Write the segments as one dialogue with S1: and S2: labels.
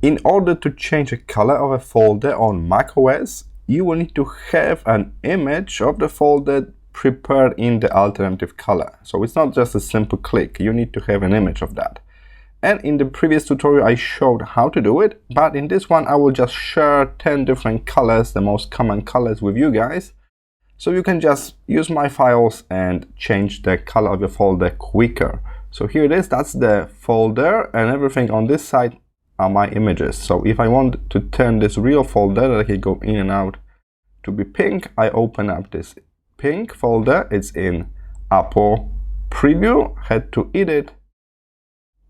S1: In order to change the color of a folder on macOS, you will need to have an image of the folder prepared in the alternative color. So it's not just a simple click, you need to have an image of that. And in the previous tutorial I showed how to do it, but in this one I will just share 10 different colors, the most common colors with you guys. So you can just use my files and change the color of your folder quicker. So here it is, that's the folder, and everything on this side are my images. So if I want to turn this real folder that I can go in and out to be pink, I open up this pink folder. It's in Apple Preview, head to Edit,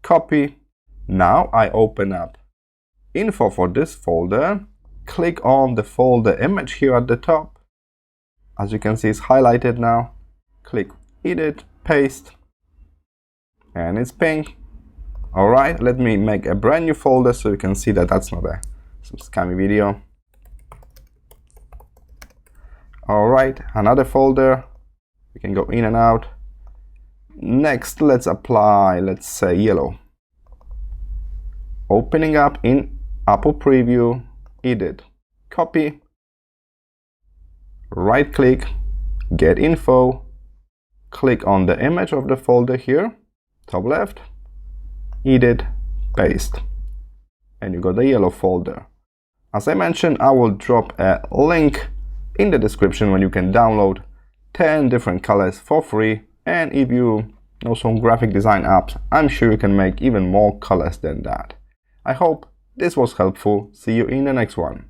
S1: copy. Now I open up info for this folder, click on the folder image here at the top. As you can see, it's highlighted now. Click Edit, paste, and it's pink. All right, let me make a brand new folder so you can see that that's not some scammy video. All right, another folder. We can go in and out. Next, let's apply, let's say, yellow. Opening up in Apple Preview, Edit, copy. Right click, get info, click on the image of the folder here, top left, edit, paste, and you got the yellow folder. As I mentioned, I will drop a link in the description where you can download 10 different colors for free, and if you know some graphic design apps, I'm sure you can make even more colors than that. I hope this was helpful. See you in the next one.